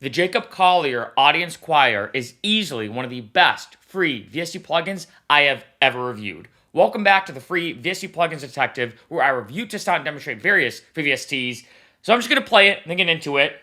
The Jacob Collier Audience Choir is easily one of the best free VST plugins I have ever reviewed. Welcome back to the free VST Plugins Detective, where I review, test out, and demonstrate various free VSTs. So I'm just going to play it and then get into it.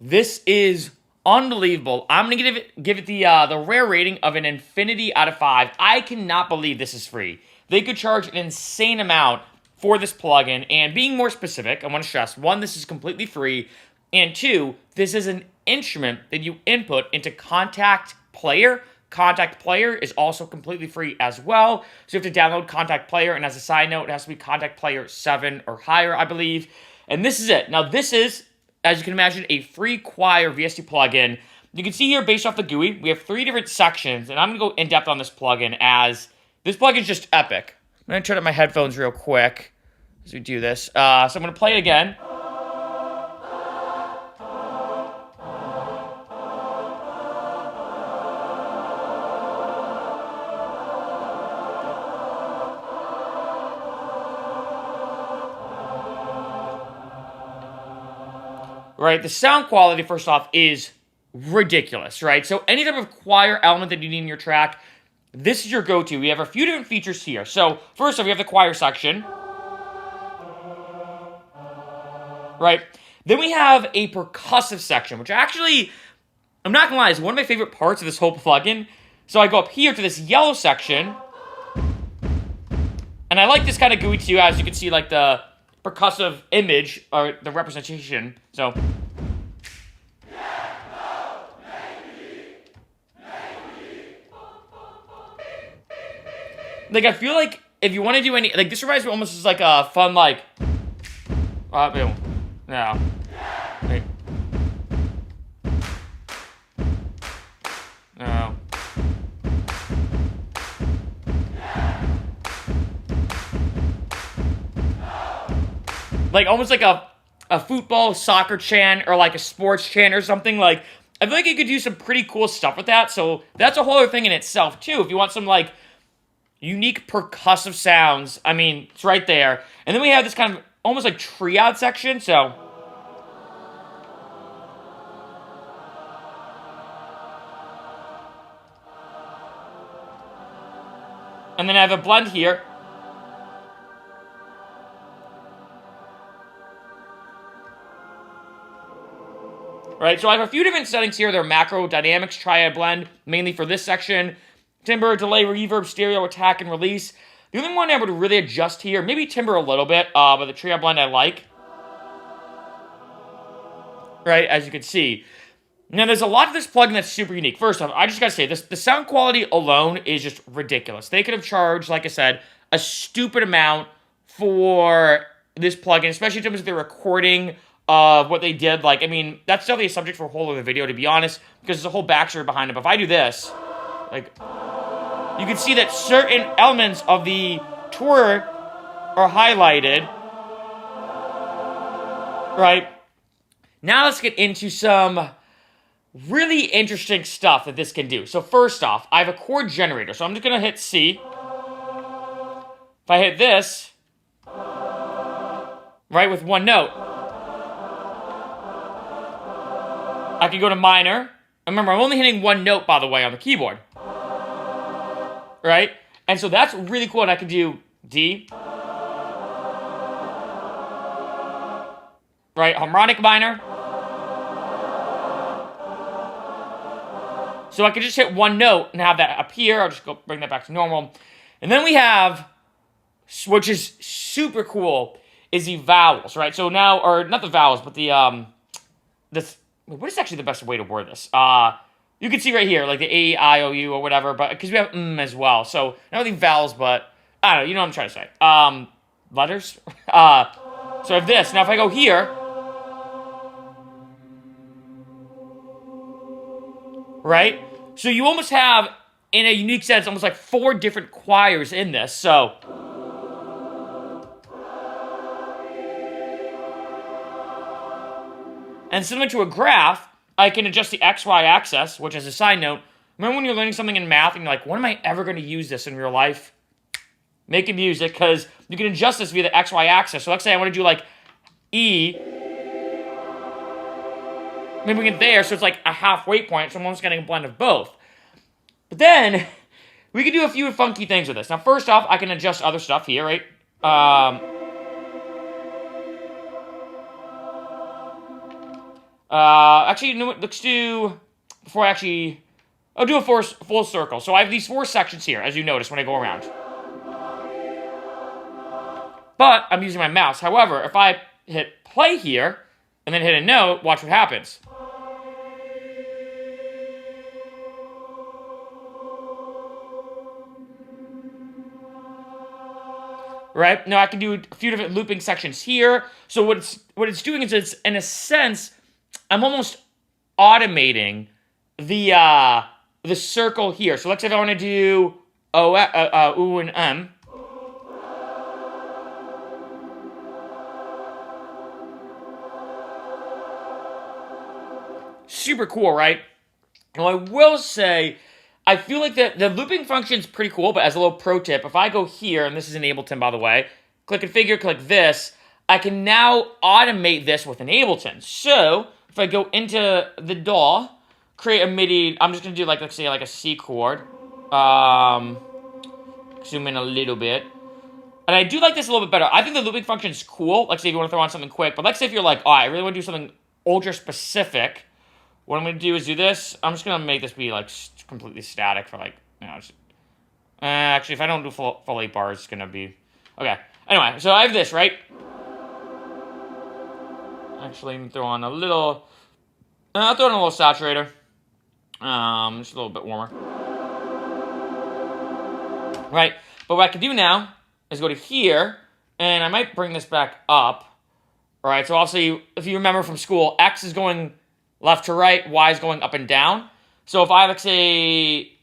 This is unbelievable. I'm going to give it the rare rating of an infinity out of 5. I cannot believe this is free. They could charge an insane amount for this plugin, and being more specific, I want to stress, 1, this is completely free, and 2, this is an instrument that you input into Kontakt Player. Kontakt Player is also completely free as well, so you have to download Kontakt Player, and as a side note, it has to be Kontakt Player 7 or higher, I believe, and this is it. Now, this is, as you can imagine, a free choir VST plugin. You can see here, based off the GUI, we have 3 different sections, and I'm going to go in-depth on this plugin, as this plugin is just epic. I'm going to turn up my headphones real quick as we do this. So I'm going to play it again. Right, the sound quality, first off, is ridiculous, right? So any type of choir element that you need in your track, this is your go-to. We have a few different features here. So first off, we have the choir section. Right? Then we have a percussive section, which actually, I'm not gonna lie, is one of my favorite parts of this whole plugin. So I go up here to this yellow section. And I like this kind of GUI too, as you can see, like the percussive image, or the representation, so. Like, I feel like if you want to do any, like, this reminds me almost as like a fun, like, boom, no, wait, no. Like, almost like a football, soccer chant, or like a sports chant or something. Like, I feel like you could do some pretty cool stuff with that. So that's a whole other thing in itself, too. If you want some, like, unique percussive sounds, I mean, it's right there. And then we have this kind of almost like triad section, so. And then I have a blend here. Right, so I have a few different settings here. They're macro, dynamics, triad, blend, mainly for this section. Timbre, delay, reverb, stereo, attack, and release. The only one I would really adjust here, maybe timbre a little bit, but the triad blend I like. Right, as you can see. Now, there's a lot of this plugin that's super unique. First off, I just gotta say, the sound quality alone is just ridiculous. They could have charged, like I said, a stupid amount for this plugin, especially in terms of the recording of what they did. Like, I mean, that's definitely a subject for a whole other video, to be honest, because there's a whole backstory behind it. But if I do this, like, you can see that certain elements of the tour are highlighted. Right? Now let's get into some really interesting stuff that this can do. So first off, I have a chord generator. So I'm just going to hit C. If I hit this, right, with one note, I can go to minor. And remember, I'm only hitting one note, by the way, on the keyboard. Right? And so that's really cool. And I can do D. Right? Harmonic minor. So I can just hit one note and have that appear. I'll just go bring that back to normal. And then we have, which is super cool, is the vowels, right? So now, or not the vowels, but the, this, what is actually the best way to word this? You can see right here, like the A, I, O, U, or whatever, but because we have as well. So not really vowels, but I don't know, you know what I'm trying to say. Letters. So I have this. Now if I go here, right? So you almost have, in a unique sense, almost like 4 different choirs in this. So. And similar to a graph, I can adjust the XY axis, which as a side note, Remember when you're learning something in math and you're like, when am I ever going to use this in real life? Making music, because you can adjust this via the XY axis. So let's say I want to do like E. Maybe we get there, so it's like a halfway point, so I'm almost getting a blend of both. But then, we can do a few funky things with this. Now, first off, I can adjust other stuff here, right? Actually, you know what? Let's do, before I actually, I'll do a full circle. So I have these 4 sections here, as you notice when I go around. But I'm using my mouse. However, if I hit play here, and then hit a note, watch what happens. Right? Now I can do a few different looping sections here. So what it's doing is it's, in a sense, I'm almost automating the circle here. So let's say if I want to do O, and M. Super cool, right? Now I will say, I feel like the looping function is pretty cool, but as a little pro tip, if I go here, and this is in Ableton, by the way, click Configure, click this, I can now automate this with an Ableton. So, if I go into the DAW, create a MIDI, I'm just going to do, like, let's say, like a C chord. Zoom in a little bit. And I do like this a little bit better. I think the looping function is cool. Like, say if you want to throw on something quick, but let's say if you're like, oh, I really want to do something ultra specific, what I'm going to do is do this. I'm just going to make this be, like, completely static for, like, you know, just, actually, if I don't do full 8 bars, it's going to be, okay. Anyway, so I have this, right? Actually, let me throw on a little, I'll throw in a little saturator. Just a little bit warmer. Right, but what I can do now is go to here, and I might bring this back up. All right, so obviously, if you remember from school, X is going left to right, Y is going up and down. So if I, let's say,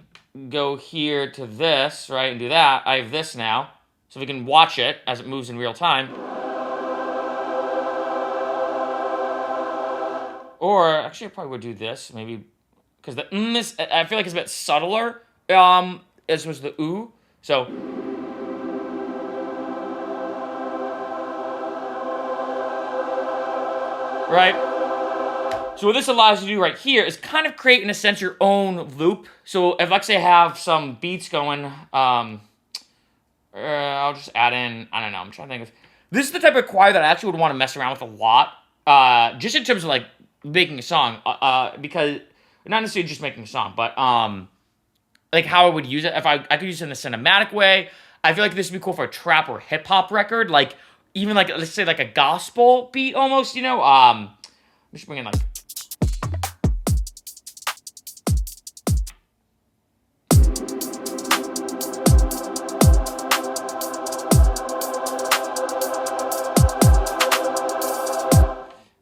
go here to this, right, and do that, I have this now. So we can watch it as it moves in real time. Or, actually, I probably would do this, maybe, because the is, I feel like it's a bit subtler, as was the oo. So, right? So what this allows you to do right here is kind of create, in a sense, your own loop. So if, let's say, I have some beats going, I'll just add in, I don't know, I'm trying to think of, this is the type of choir that I actually would want to mess around with a lot, just in terms of, like, making a song, because, not necessarily just making a song, but, like, how I would use it. If I could use it in a cinematic way, I feel like this would be cool for a trap or hip-hop record, like, even, like, let's say, like, a gospel beat, almost, you know, I'm just bringing, like,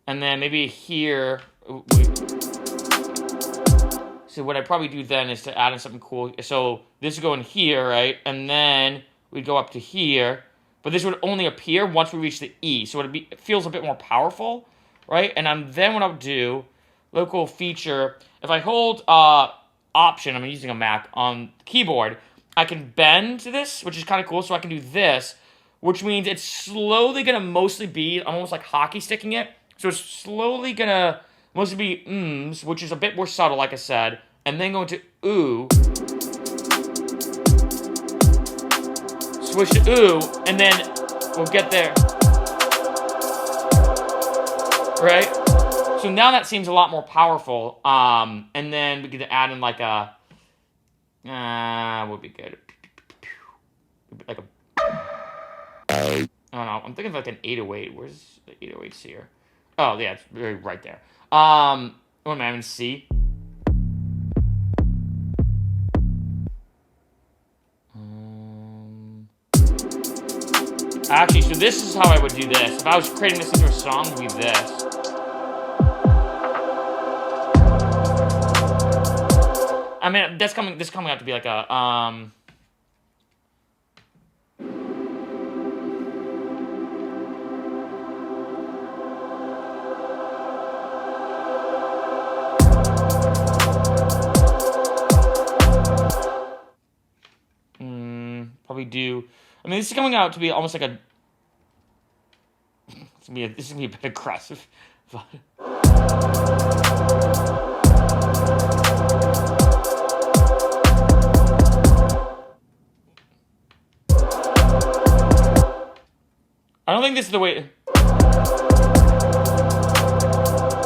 and then maybe here, so what I'd probably do then is to add in something cool. So this would go in here, right? And then we'd go up to here. But this would only appear once we reach the E. So it feels a bit more powerful, right? And then what I'll do, local feature, if I hold Option, I'm using a Mac, on the keyboard, I can bend this, which is kind of cool. So I can do this, which means it's slowly going to mostly be almost like hockey sticking it. So it's slowly going to mostly be ms, which is a bit more subtle, like I said, and then go into oo, switch to oo, and then we'll get there, right? So now that seems a lot more powerful, and then we can add in like a, would be good, like a, I don't know, I'm thinking of like an 808, where's the 808s here? Oh, yeah, it's right there. What am I having C? Actually, so this is how I would do this. If I was creating this into a song, it would be this. I mean, this coming out to be like a, probably do. I mean, this is coming out to be almost like a. This is gonna be a bit aggressive. I don't think this is the way.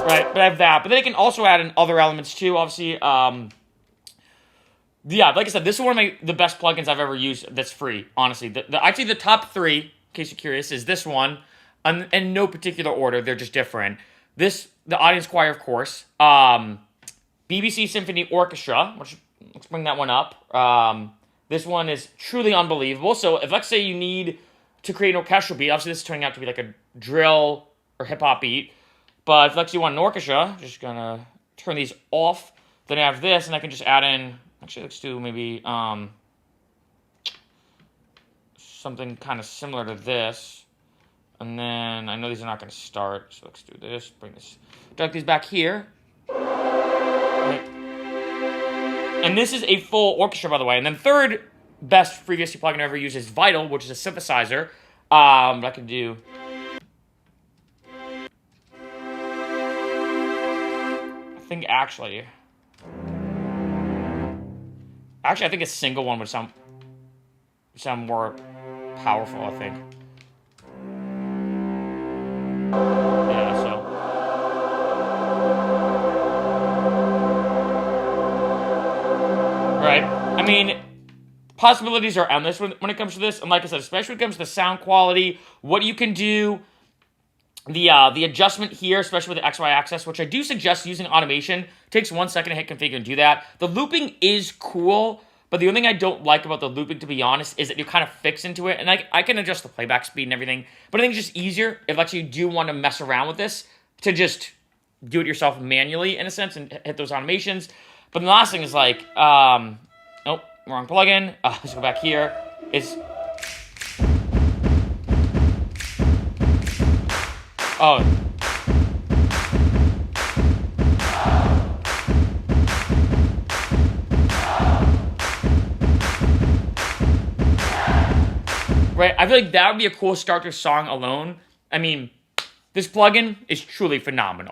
Right, but I have that. But then I can also add in other elements too. Obviously, yeah, like I said, this is one of the best plugins I've ever used that's free, honestly. Actually, the top 3, in case you're curious, is this one. In no particular order, they're just different. The Audience Choir, of course. BBC Symphony Orchestra, which, let's bring that one up. This one is truly unbelievable. So if, let's say, you need to create an orchestral beat, obviously this is turning out to be like a drill or hip-hop beat. But if, let's say, you want an orchestra, just gonna turn these off. Then I have this, and I can just add in. Actually, let's do maybe something kind of similar to this. And then I know these are not going to start, so let's do this. Bring this, drag these back here. Right. And this is a full orchestra, by the way. And then third best free VST plugin I ever used is Vital, which is a synthesizer. I can do. I think actually, I think a single one would sound more powerful, I think. Yeah, so. Right. I mean, possibilities are endless when it comes to this. And like I said, especially when it comes to sound quality, what you can do, the adjustment here, especially with the XY axis, which I do suggest using automation. It takes 1 second to hit configure and do that. The looping is cool, but the only thing I don't like about the looping, to be honest, is that you're kind of fixed into it. And I can adjust the playback speed and everything, but I think it's just easier if actually you do want to mess around with this to just do it yourself manually, in a sense, and hit those automations. But the last thing is like, oh, wrong plugin. Let's go back here. Oh. Right, I feel like that would be a cool start to a song alone. I mean, this plugin is truly phenomenal.